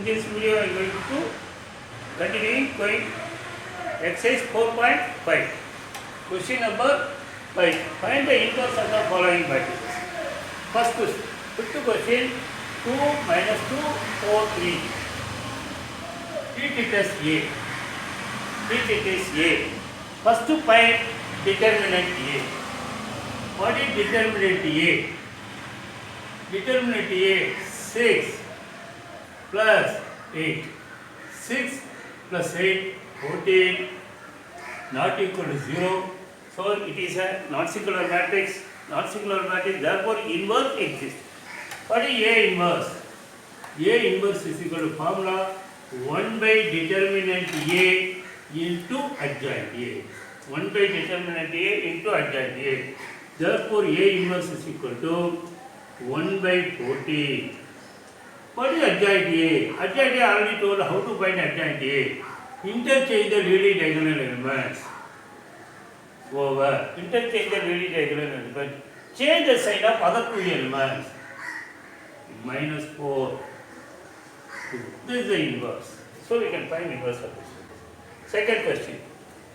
In this video, I am going to continue going exercise 4.5. Question number 5. Find the inverse of the following matrices. First question. Put to question 2 minus 2, 4, 3. Treat it as A. Treat it as A. First to find determinant A. What is determinant A? Determinant A 6 plus 8. 6 plus 8, 14, not equal to 0. So it is a non-singular matrix. Non-singular matrix, therefore inverse exists. What is A inverse? A inverse is equal to formula 1 by determinant A into adjoint A. 1 by determinant A into adjoint A. Therefore A inverse is equal to 1 by 14. What is adjoint A? Adjoint A already told how to find adjoint A. Interchange the leading diagonal elements. Over. Interchange the leading diagonal elements. Change the sign of other two elements. Minus 4. 2. This is the inverse. So we can find inverse of this. Second question.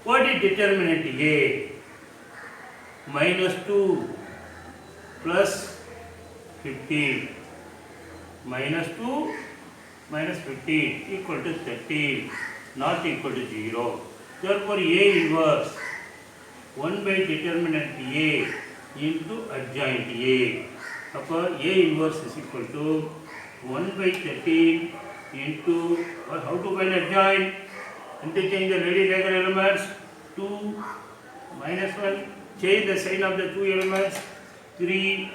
What is determinant A? Minus 2 plus 15. Minus 2 minus 15 equal to 13, not equal to 0. Therefore, A inverse 1 by determinant A into adjoint A. Therefore, A inverse is equal to 1 by 13 into, how to find adjoint? Interchange the leading diagonal elements, 2 minus 1, change the sign of the two elements, 3.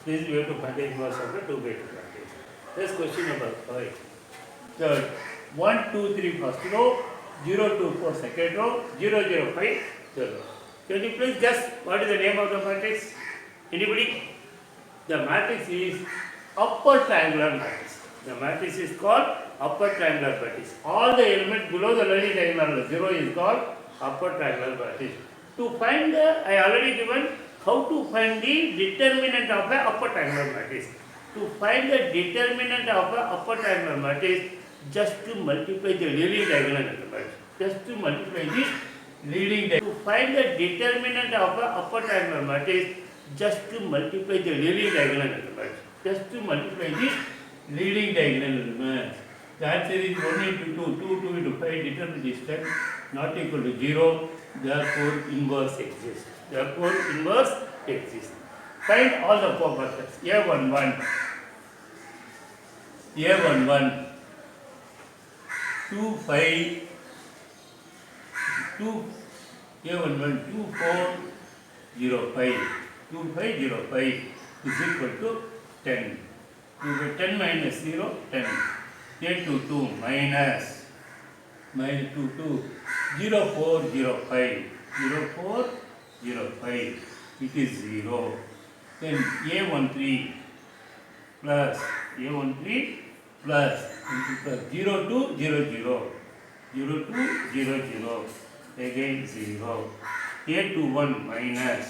This is we have to find the inverse of the 2 by 2 matrix. That's question number 5. Third, 1, 2, 3 first row, 0, 2, 4 second row, 0, 0, 5 third row. Can you please guess what is the name of the matrix? Anybody? The matrix is upper triangular matrix. The matrix is called upper triangular matrix. All the elements below the leading diagonal 0 is called upper triangular matrix. To find the, I already given how to find the determinant of the upper triangular matrix. To find the determinant of the upper triangular matrix, just to multiply the leading diagonal elements. Just to multiply the leading diagonal. To find the determinant of the upper triangular matrix, just to multiply the leading diagonal elements. Just to multiply the leading diagonal elements. The answer is 1 into 2, 2 into 5, determinant is 10, not equal to 0, therefore inverse exists. Therefore, inverse exists. Find all the four methods. A11, A11, 2, 5, 2, A11, 2, 4, 0, 5, 2, 5, 0, 5 is equal to 10. 10 minus 0, 10. A22 minus 2, 2, 0, 4, 0, 5, 0, 4, 0, 5, it is 0. Then A13 plus 0, 2, 0, 0, 0, 2, 0, 0, again 0. A21 minus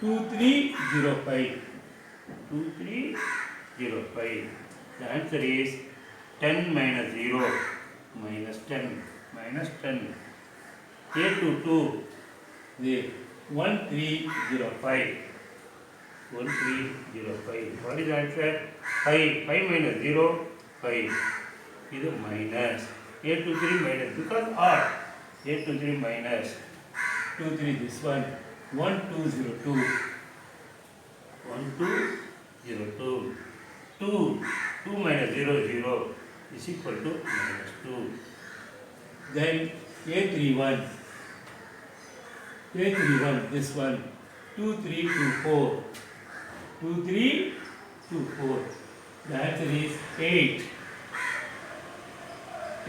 2, 3, 0, 5, 2, 3, 0, 5. The answer is 10 minus 0 minus 10. Minus 10. A22, the 1305. 1305. What is the answer? 5. 5 minus 0, 5. Is a minus. A23 minus, because odd. A23 minus 2, 3, this one. 1202. 1202. 2 minus 0, 0 is equal to minus 2. Then A31, this one, 2, 3, 2, 4, 2, 3, 2, 4. The answer is 8.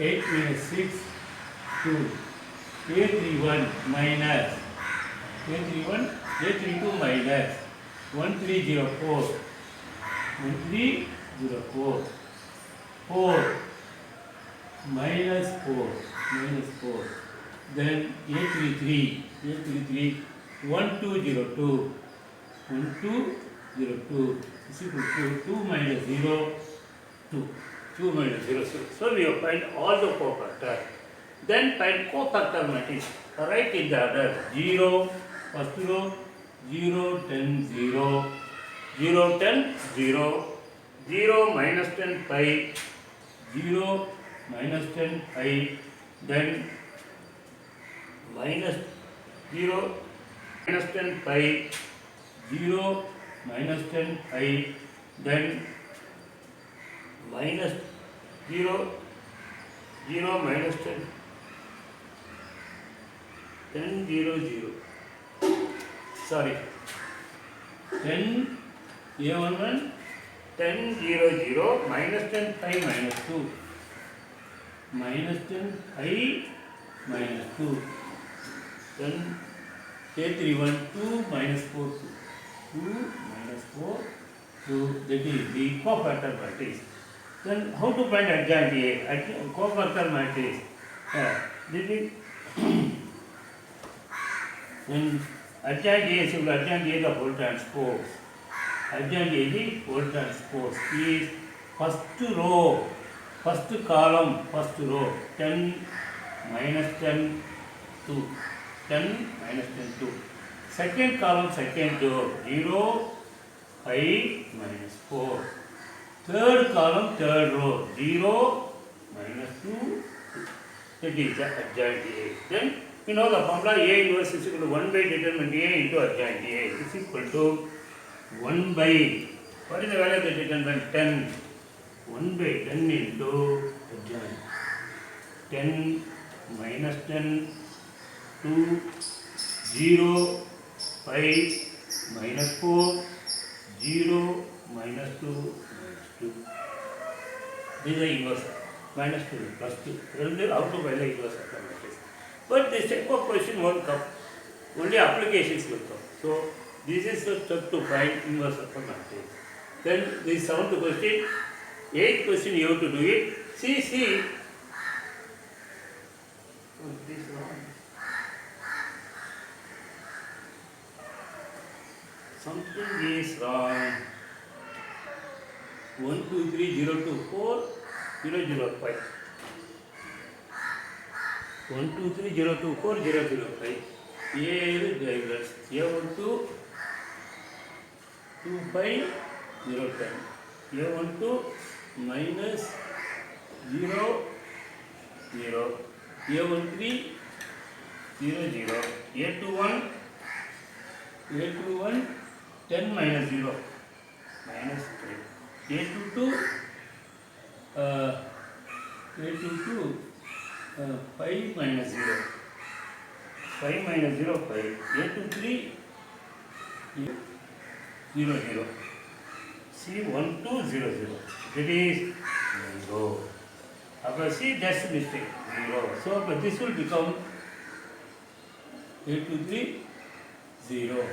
8 minus 6, 2. A31 minus, A32 minus 1304, 1304, 4 minus 4, then A33, 1202, 0, 2 is equal to 2 minus 0, 2. 2 minus 0, 0. So we have find all the cofactors. Then find cofactor matrix. Write in the order 0, first row, 0, 10, 0, 0, 10, 0, 0, minus 10, 5, 0, minus 10, 5, then minus 0, minus 10, 5, 0, minus 10, 5, then minus 0, 0, minus 10, 10, 0, 0. Sorry. 10, A11, 10, 0, 0, minus 10, 5, minus 2. Minus 10, 5, minus 2. Then A31, 2, minus 4, 2. 2, minus 4, 2. That is the cofactor matrix. Then how to find adjoint A? Cofactor matrix. This is then adjoint A is adjoint A the whole transpose. Adjoint A the whole transpose is first row, first column, first row, 10, minus 10, 2. 10, minus 10, 2. Second column, second row, 0, 5, minus 4. Third column, third row, 0, minus 2. That is the adjoint A. Then you know the formula A inverse is equal to 1 by determinant A into adjoint A is equal to 1 by, what is the value of the determinant? 10. 1 by 10 into adjoint. 10, minus 10, 2, 0, 5, minus 4, 0, minus 2, minus 2. This is the inverse. Minus 2, plus 2. How to find the inverse of the matrix. But this type of question won't come. Only applications will come. So, this is the step to find inverse of the matrix. Then, this 7th question. 8th question you have to do it. See. This one. Something is wrong. 1, 2, 3, 0, 2, 4, 0, 0, 5. 1, 2, 3, 0, 2, 4, 0, 0, 5. A is diagonals. A1, 2, 2, 5, 0, 10. A1, 2, minus 0, 0. A1, 3, 0, 0. A21, 10 minus 0, minus 3. A22, 5 minus 0. 5 minus 0, 5. A23, 0, 0. C 1, 2, 0, 0. That is 0. After C, that's the mistake. 0. So, but this will become A23, 0.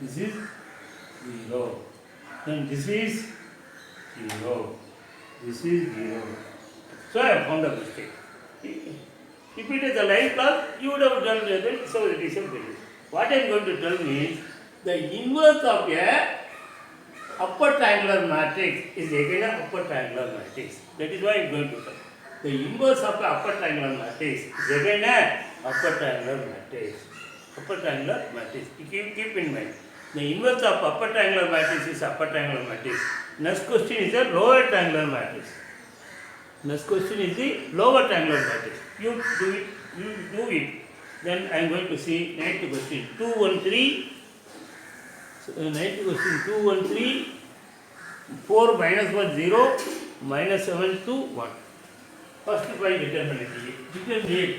This is 0. Then this is 0. This is 0. So, I have found a mistake. If it is a line class, you would have done it. So, it is a value. What I am going to tell me is the inverse of a upper triangular matrix is again an upper triangular matrix. That is why I am going to tell. The inverse of the upper triangular matrix is again an upper triangular matrix. Upper triangular matrix. Keep in mind. The inverse of upper triangular matrix is upper triangular matrix. Next question is the lower triangular matrix. Next question is the lower triangular matrix. You do it. Then I am going to see ninth question. 2, 1, 3. Ninth question 2, 1, 3. 4 minus 1, 0. Minus 7, 2, 1. First find determinant A. Determinant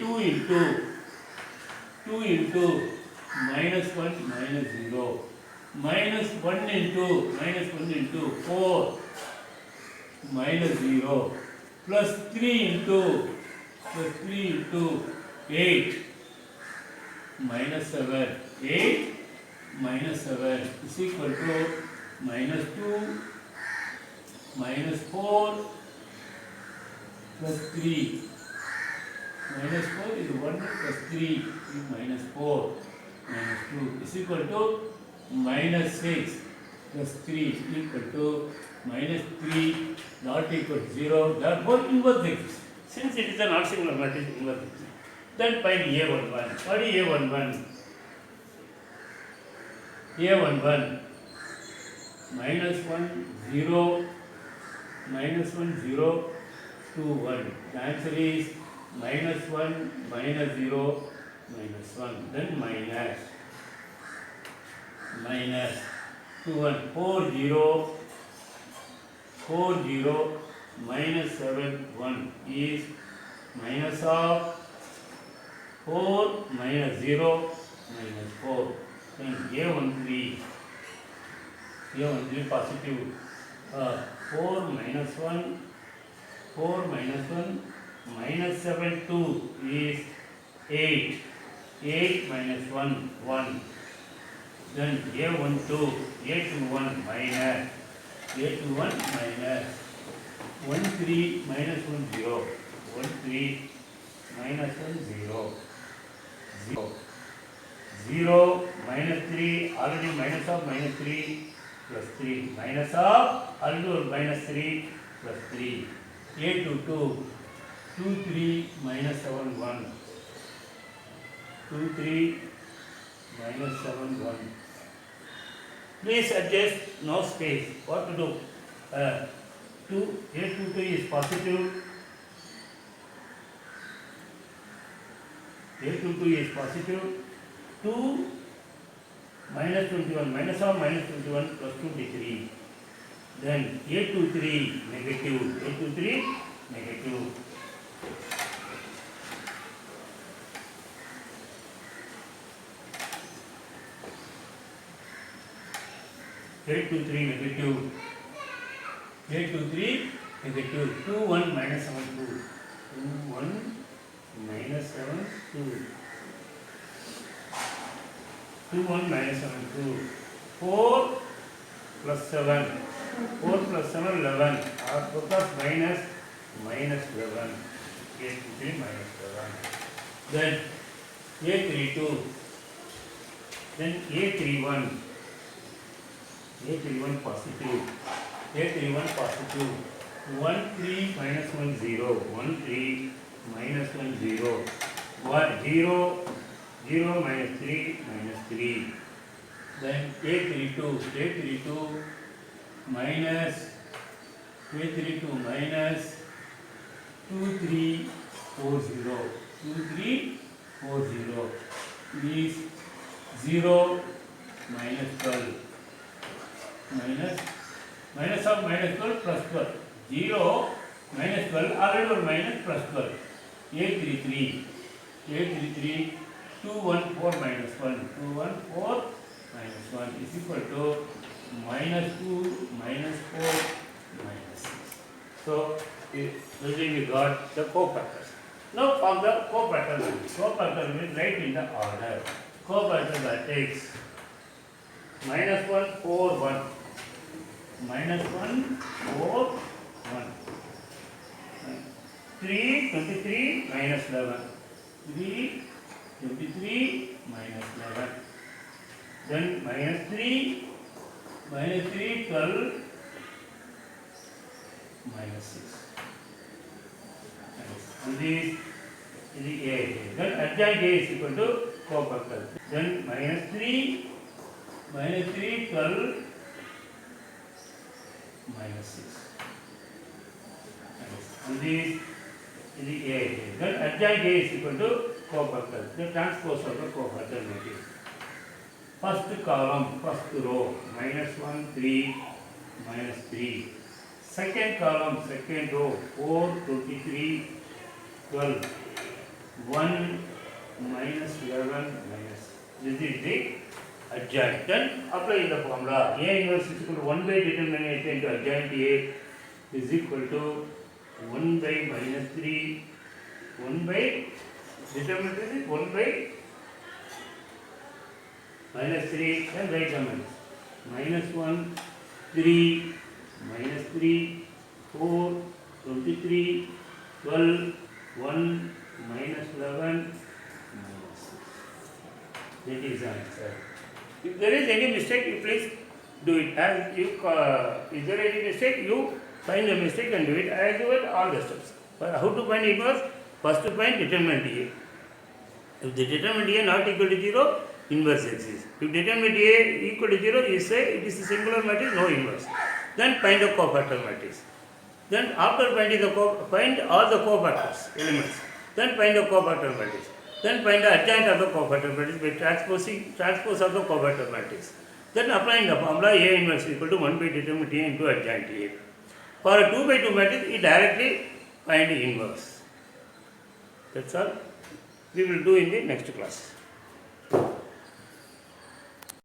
2 into minus 1 minus 0. Minus 1 into 4 minus 0. Plus 3 into 8 minus 7. 8 minus 7 is equal to minus 2 minus 4 plus 3. Minus 4 is 1 plus 3 is minus 4 minus 2 is equal to minus 6. plus 3 is equal to minus 3 not equal to 0. Therefore, inverse exists. Since it is a not singular matrix, inverse exists. Then find A11. What is A11? A11 minus 1 0 minus 1 0 2 1. The answer is minus 1 minus 0 minus 1. Then minus 2 1 4 0 4 0 minus 7 1 is minus of 4 minus 0 minus 4. Then A13 positive. 4 minus 1 minus 7 2 is 8. 8 minus 1 1. Then A21 minus 1 3 minus 1 0 1 3 minus 1 0 0 0 minus 3 already minus of minus 3 plus 3 minus of already minus 3 plus 3. A22 2 3 minus 7 1 2 3 minus 7 1. Please adjust, no space. What to do? A22 is positive. A22 is positive. 2 minus 21 minus of minus 21 plus 23. Then A23 negative. A23 negative. A23 negative. A23 negative. 2 1 minus 7 2. 2 1 minus 7 2. 2 1 minus 7 2. 4 plus 7. 4 plus 7 11. Plus minus 11. A23 minus 11. Then A32. Then A31. A31 positive. A31 positive. 1 3 minus 1 0. 1 3 minus 1 0. 1 0 0 minus 3 minus 3. Then A32 minus 2 3 4 0. 2 3 4 0 is 0 minus 12. Minus of minus 12 plus 12. 0 minus 12 already or minus plus 12. A33 2 1 4 minus 1. 2 1 4 minus 1 is equal to minus 2 minus 4 minus 6. So, using we got the cofactors. Now from the cofactor will write in the order. Cofactor that takes minus 1 4 1. Minus 1 4 1. 3 23 minus 11. 3 23 minus 11. Then minus 3 12 minus 6. And this is the A. Then adjoint A is equal to cofactor. Then minus 3 12 minus 6. And this is the A. Then adjoint A is equal to cofactor. The transpose of the cofactor matrix. First column, first row, minus 1 3 minus 3. Second column, second row, 4 23 12 1 minus 11 minus. This is the adjoint. Then apply the formula. A inverse is equal to 1 by determinant into adjoint A is equal to 1 by minus 3. 1 by determinant is 1 by minus 3. Then write the minus. Minus 1 3 minus 3 4 23 12 1 minus 11 minus 6. That is the answer. If there is any mistake, you please do it as you, is there any mistake? You find the mistake and do it as well all the steps. But how to find inverse? First to find determinant A. If the determinant A not equal to 0, inverse exists. If determinant A equal to 0, you say it is a singular matrix, no inverse. Then find the cofactor matrix. Then after finding the find all the cofactors elements. Then find the cofactor matrix. Then find the adjoint of the cofactor matrix by transpose of the cofactor matrix. Then applying the formula A inverse equal to 1 by determinant A into adjoint A. For a 2 by 2 matrix, it directly find inverse. That's all. We will do in the next class.